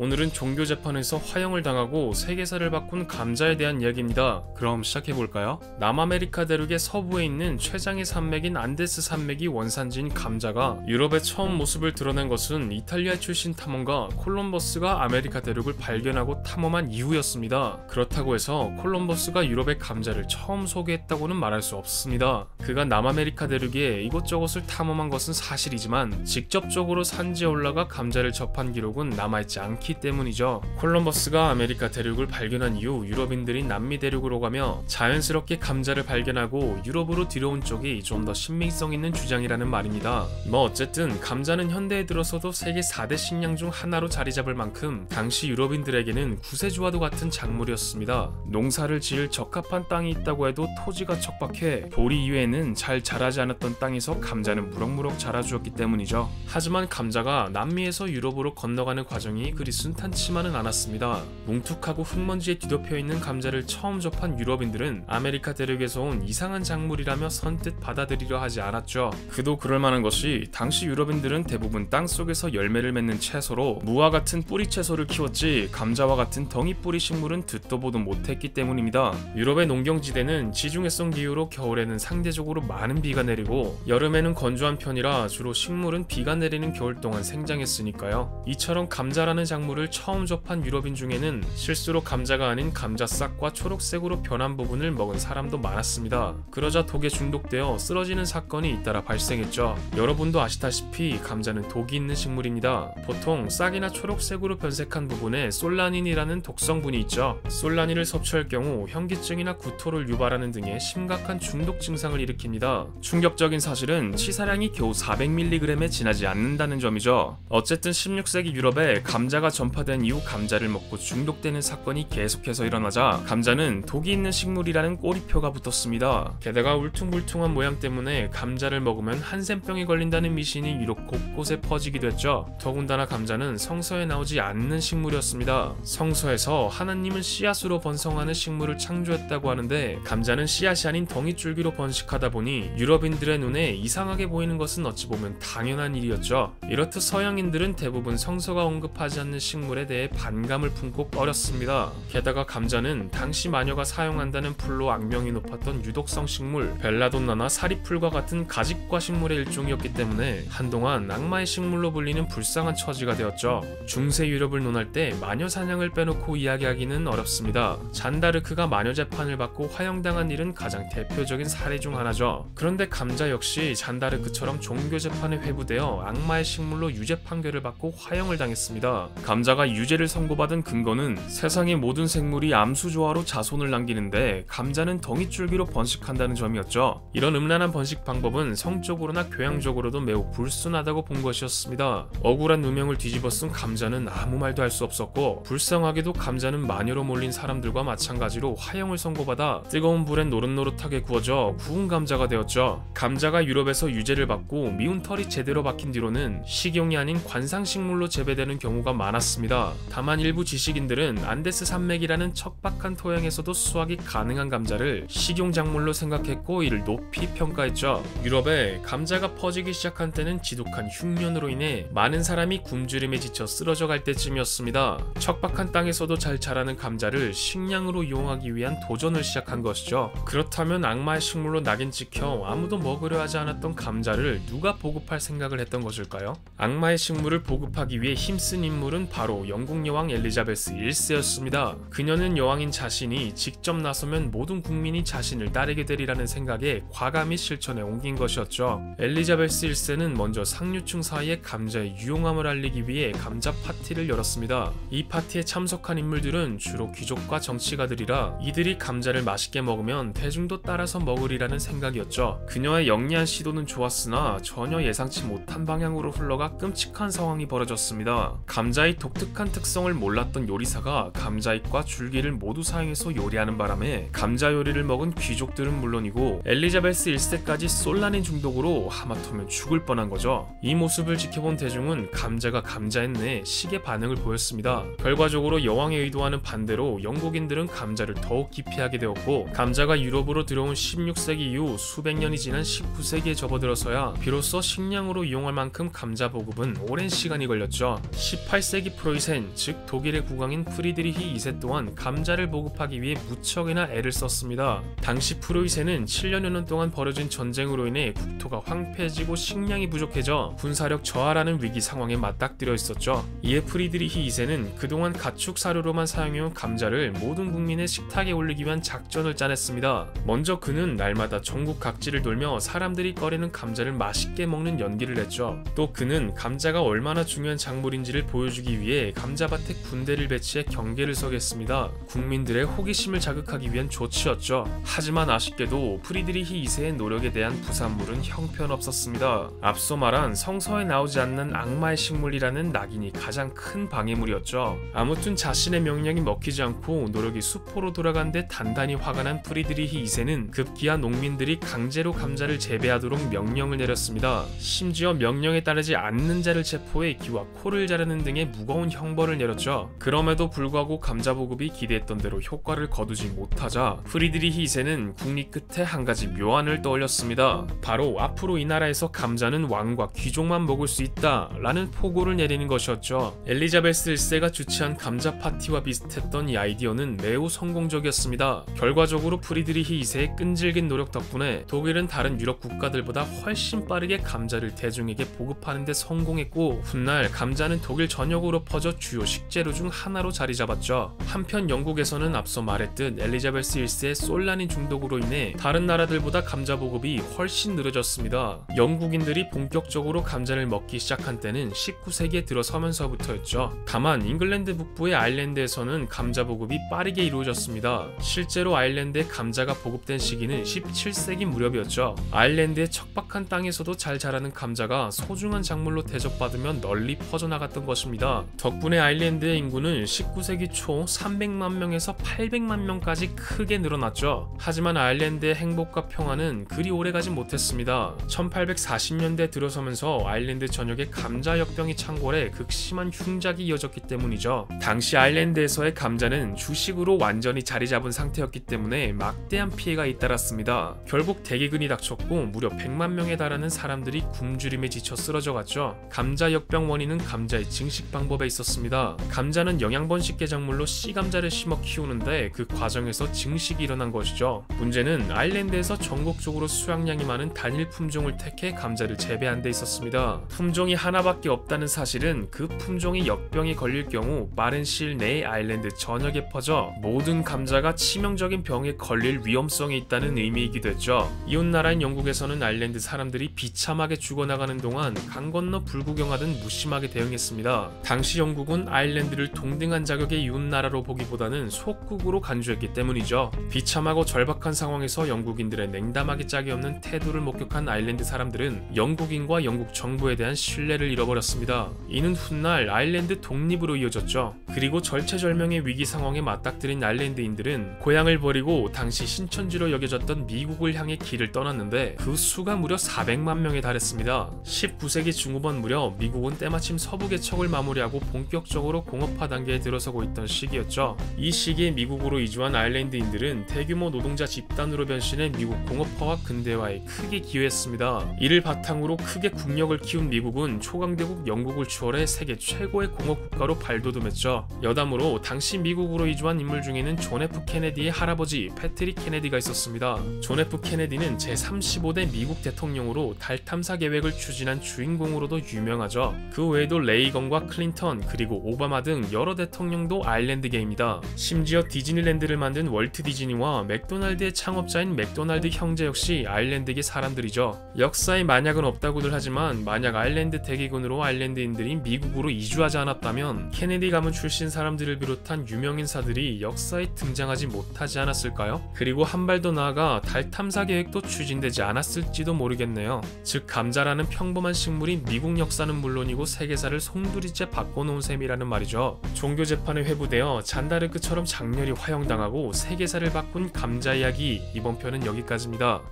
오늘은 종교 재판에서 화형을 당하고 세계사를 바꾼 감자에 대한 이야기입니다. 그럼 시작해볼까요? 남아메리카 대륙의 서부에 있는 최장의 산맥인 안데스 산맥이 원산지인 감자가 유럽에 처음 모습을 드러낸 것은 이탈리아 출신 탐험가 콜럼버스가 아메리카 대륙을 발견하고 탐험한 이후였습니다. 그렇다고 해서 콜럼버스가 유럽의 감자를 처음 소개했다고는 말할 수 없습니다. 그가 남아메리카 대륙에 이곳저곳을 탐험한 것은 사실이지만 직접적으로 산지에 올라가 감자를 접한 기록은 남아있지 않기 때문이죠. 콜럼버스가 아메리카 대륙을 발견한 이후 유럽인들이 남미 대륙으로 가며 자연스럽게 감자를 발견하고 유럽으로 들여온 쪽이 좀 더 신빙성 있는 주장이라는 말입니다. 어쨌든 감자는 현대에 들어서도 세계 4대 식량 중 하나로 자리 잡을 만큼 당시 유럽인들에게는 구세주와도 같은 작물이었습니다. 농사를 지을 적합한 땅이 있다고 해도 토지가 척박해 보리 이외에는 잘 자라지 않았던 땅에서 감자는 무럭무럭 자라주었기 때문이죠. 하지만 감자가 남미에서 유럽으로 건너가는 과정이 그리 순탄치만은 않았습니다. 뭉툭하고 흙먼지에 뒤덮여 있는 감자를 처음 접한 유럽인들은 아메리카 대륙에서 온 이상한 작물이라며 선뜻 받아들이려 하지 않았죠. 그도 그럴 만한 것이 당시 유럽인들은 대부분 땅속에서 열매를 맺는 채소로 무와 같은 뿌리 채소를 키웠지 감자와 같은 덩이 뿌리 식물은 듣도 보도 못했기 때문입니다. 유럽의 농경지대는 지중해성 기후로 겨울에는 상대적으로 많은 비가 내리고 여름에는 건조한 편이라 주로 식물은 비가 내리는 겨울 동안 생장했으니까요. 이처럼 감자라는 작물을 처음 접한 유럽인 중에는 실수로 감자가 아닌 감자싹과 초록색으로 변한 부분을 먹은 사람도 많았습니다. 그러자 독에 중독되어 쓰러지는 사건이 잇따라 발생했죠. 여러분도 아시다시피 감자는 독이 있는 식물입니다. 보통 싹이나 초록색으로 변색한 부분에 솔라닌이라는 독성분이 있죠. 솔라닌을 섭취할 경우 현기증이나 구토를 유발하는 등의 심각한 중독 증상을 일으킵니다. 충격적인 사실은 치사량이 겨우 400mg에 지나지 않는다는 점이죠. 어쨌든 16세기 유럽에 감자가 전파된 이후 감자를 먹고 중독되는 사건이 계속해서 일어나자 감자는 독이 있는 식물이라는 꼬리표가 붙었습니다. 게다가 울퉁불퉁한 모양 때문에 감자를 먹으면 한센병에 걸린다는 미신이 유럽 곳곳에 퍼지기도 했죠. 더군다나 감자는 성서에 나오지 않는 식물이었습니다. 성서에서 하나님은 씨앗으로 번성하는 식물을 창조했다고 하는데 감자는 씨앗이 아닌 덩이줄기로 번식하다 보니 유럽인들의 눈에 이상하게 보이는 것은 어찌 보면 당연한 일이었죠. 이렇듯 서양인들은 대부분 성서가 언급하지 않는 식물에 대해 반감을 품고 꺼렸습니다. 게다가 감자는 당시 마녀가 사용한다는 풀로 악명이 높았던 유독성 식물 벨라돈나나 사리풀과 같은 가집과 식물의 일종이었기 때문에 한동안 악마의 식물로 불리는 불쌍한 처지가 되었죠. 중세 유럽을 논할 때 마녀 사냥을 빼놓고 이야기하기는 어렵습니다. 잔다르크가 마녀 재판을 받고 화형당한 일은 가장 대표적인 사례 중 하나죠. 그런데 감자 역시 잔다르크처럼 종교 재판에 회부되어 악마의 식물로 유죄 판결을 받고 화형을 당했습니다. 감자가 유죄를 선고받은 근거는 세상의 모든 생물이 암수조화로 자손을 남기는데 감자는 덩이줄기로 번식한다는 점이었죠. 이런 음란한 번식 방법은 성적으로나 교양적으로도 매우 불순하다고 본 것이었습니다. 억울한 누명을 뒤집어 쓴 감자는 아무 말도 할 수 없었고 불쌍하게도 감자는 마녀로 몰린 사람들과 마찬가지로 화형을 선고받아 뜨거운 불엔 노릇노릇하게 구워져 구운 감자가 되었죠. 감자가 유럽에서 유죄를 받고 미운 털이 제대로 박힌 뒤로는 식용이 아닌 관상식물로 재배되는 경우가 많았습니다. 다만 일부 지식인들은 안데스 산맥이라는 척박한 토양에서도 수확이 가능한 감자를 식용작물로 생각했고 이를 높이 평가했죠. 유럽에 감자가 퍼지기 시작한 때는 지독한 흉년으로 인해 많은 사람이 굶주림에 지쳐 쓰러져 갈 때쯤이었습니다. 척박한 땅에서도 잘 자라는 감자를 식량으로 이용하기 위한 도전을 시작한 것이죠. 그렇다면 악마의 식물로 낙인 찍혀 아무도 먹으려 하지 않았던 감자를 누가 보급할 생각을 했던 것일까요? 악마의 식물을 보급하기 위해 힘쓴 인물은 바로 영국 여왕 엘리자베스 1세였습니다. 그녀는 여왕인 자신이 직접 나서면 모든 국민이 자신을 따르게 되리라는 생각에 과감히 실천에 옮긴 것이었죠. 엘리자베스 1세는 먼저 상류층 사이에 감자의 유용함을 알리기 위해 감자 파티를 열었습니다. 이 파티에 참석한 인물들은 주로 귀족과 정치가들이라 이들이 감자를 맛있게 먹으면 대중도 따라서 먹으리라는 생각이었죠. 그녀의 영리한 시도는 좋았으나 전혀 예상치 못한 방향으로 흘러가 끔찍한 상황이 벌어졌습니다. 감자의 독특한 특성을 몰랐던 요리사가 감자잎과 줄기를 모두 사용해서 요리하는 바람에 감자 요리를 먹은 귀족들은 물론이고 엘리자베스 1세까지 솔라닌 중독으로 하마터면 죽을 뻔한 거죠. 이 모습을 지켜본 대중은 감자가 감자였네 식의 반응을 보였습니다. 결과적으로 여왕의 의도와는 반대로 영국인들은 감자를 더욱 기피하게 되었고 감자가 유럽으로 들어온 16세기 이후 수백 년이 지난 19세기에 접어들어서야 비로소 식량으로 이용할 만큼 감자 보급은 오랜 시간이 걸렸죠. 18세기 프로이센, 즉 독일의 국왕인 프리드리히 2세 또한 감자를 보급하기 위해 무척이나 애를 썼습니다. 당시 프로이센은 7년여 년 동안 벌어진 전쟁으로 인해 국토가 황폐해지고 식량이 부족해져 군사력 저하라는 위기 상황에 맞닥뜨려 있었죠. 이에 프리드리히 2세는 그동안 가축 사료로만 사용해온 감자를 모든 국민의 식탁에 올리기 위한 작전을 짜냈습니다. 먼저 그는 날마다 전국 각지를 돌며 사람들이 꺼내는 감자를 맛있게 먹는 연기를 했죠. 또 그는 감자가 얼마나 중요한 작물인지를 보여주기 위해 감자밭에 군대를 배치해 경계를 서게 했습니다. 국민들의 호기심을 자극하기 위한 조치였죠. 하지만 아쉽게도 프리드리히 2세의 노력에 대한 부산물은 형편없었습니다. 앞서 말한 성서에 나오지 않는 악마의 식물이라는 낙인이 가장 큰 방해물이었죠. 아무튼 자신의 명령이 먹히지 않고 노력이 수포로 돌아간 데 단단히 화가 난 프리드리히 2세는 급기야 농민들이 강제로 감자를 재배하도록 명령을 내렸습니다. 심지어 명령에 따르지 않는 자를 체포해 귀와 코를 자르는 등의 무거운 형벌을 내렸죠. 그럼에도 불구하고 감자 보급이 기대했던 대로 효과를 거두지 못하자 프리드리히 2세는 국리 끝에 한 가지 묘안을 떠올렸습니다. 바로 앞으로 이 나라에서 감자는 왕과 귀족만 먹을 수 있다 라는 포고를 내리는 것이었죠. 엘리자베스 1세가 주최한 감자 파티와 비슷했던 이 아이디어는 매우 성공적이었습니다. 결과적으로 프리드리히 2세의 끈질긴 노력 덕분에 독일은 다른 유럽 국가들보다 훨씬 빠르게 감자를 대중에게 보급하는 데 성공했고, 훗날 감자는 독일 전역으로 퍼져 주요 식재료 중 하나로 자리 잡았죠. 한편 영국에서는 앞서 말했듯 엘리자베스 1세의 솔라닌 중독으로 인해 다른 나라들보다 감자 보급이 훨씬 느려졌습니다. 영국인들이 본격적으로 감자를 먹기 시작한 때는 19세기에 들어서면서부터였죠. 다만 잉글랜드 북부의 아일랜드에서는 감자 보급이 빠르게 이루어졌습니다. 실제로 아일랜드에 감자가 보급된 시기는 17세기 무렵이었죠. 아일랜드의 척박한 땅에서도 잘 자라는 감자가 소중한 작물로 대접받으며 널리 퍼져나갔던 것입니다. 덕분에 아일랜드의 인구는 19세기 초 300만 명에서 800만 명까지 크게 늘어났죠. 하지만 아일랜드의 행복과 평화는 그리 오래가지 못했습니다. 1840년대 들어서면서 아일랜드 전역에 감자 역병이 창궐해 극심한 흉작이 이어졌기 때문이죠. 당시 아일랜드에서의 감자는 주식으로 완전히 자리 잡은 상태였기 때문에 막대한 피해가 잇따랐습니다. 결국 대기근이 닥쳤고 무려 100만 명에 달하는 사람들이 굶주림에 지쳐 쓰러져갔죠. 감자 역병 원인은 감자의 증식 방법에 있었습니다. 감자는 영양번식 개작물로 씨감자를 심어 키우는데 그 과정에서 증식이 일어난 것이죠. 문제는 아일랜드에서 전국적으로 수확량이 많은 단일 품종을 택해 감자를 재배한 데 있었습니다. 품종이 하나밖에 없다는 사실은 그 품종이 역병이 걸릴 경우 빠른 시일 내에 아일랜드 전역에 퍼져 모든 감자가 치명적인 병에 걸릴 위험성이 있다는 의미이기도 했죠. 이웃나라인 영국에서는 아일랜드 사람들이 비참하게 죽어나가는 동안 강 건너 불구경하듯 무심하게 대응했습니다. 당시 영국은 아일랜드를 동등한 자격의 이웃나라로 보기보다는 속국으로 간주했기 때문이죠. 비참하고 절박한 상황에서 영국인들의 냉담하기 짝이 없는 태도를 목격한 아일랜드 사람들은 영국인과 영국 정부에 대한 신뢰를 잃어버렸습니다. 이는 훗날 아일랜드 독립으로 이어졌죠. 그리고 절체절명의 위기 상황에 맞닥뜨린 아일랜드인들은 고향을 버리고 당시 신천지로 여겨졌던 미국을 향해 길을 떠났는데 그 수가 무려 400만 명에 달했습니다. 19세기 중후반 무렵 미국은 때마침 서부 개척을 마무리하고 본격적으로 공업화 단계에 들어서고 있던 시기였죠. 이 시기에 미국으로 이주한 아일랜드인들은 대규모 노동자 집단으로 변신해 미국 공업화와 근대화에 크게 기여했습니다. 이를 바탕으로 크게 국력을 키운 미국은 초강대국 영국을 추월해 세계 최고의 공업국가로 발돋움했죠. 여담으로 당시 미국으로 이주한 인물 중에는 존 F 케네디의 할아버지 패트릭 케네디가 있었습니다. 존 F 케네디는 제35대 미국 대통령으로 달 탐사 계획을 추진한 주인공으로도 유명하죠. 그 외에도 레이건과 클린턴 그리고 오바마 등 여러 대통령도 아일랜드계입니다. 심지어 디즈니랜드를 만든 월트 디즈니와 맥도날드의 창업자인 맥도날드 형제 역시 아일랜드계 사람들이죠. 역사에 만약은 없다고들 하지만 만약 아일랜드 대기근으로 아일랜드인들이 미국으로 이주하지 않았다면 케네디 가문 출신 사람들을 비롯한 유명인사들이 역사에 등장하지 못하지 않았을까요? 그리고 한 발 더 나아가 달 탐사 계획도 추진되지 않았을지도 모르겠네요. 즉 감자라는 평범한 식물이 미국 역사는 물론이고 세계사를 송두리째 바꿔놓은 셈이라는 말이죠. 종교 재판에 회부되어 잔다르크처럼 장렬히 화형당하고 세계사를 바꾼 감자 이야기, 이번 편은 여기까지입니다.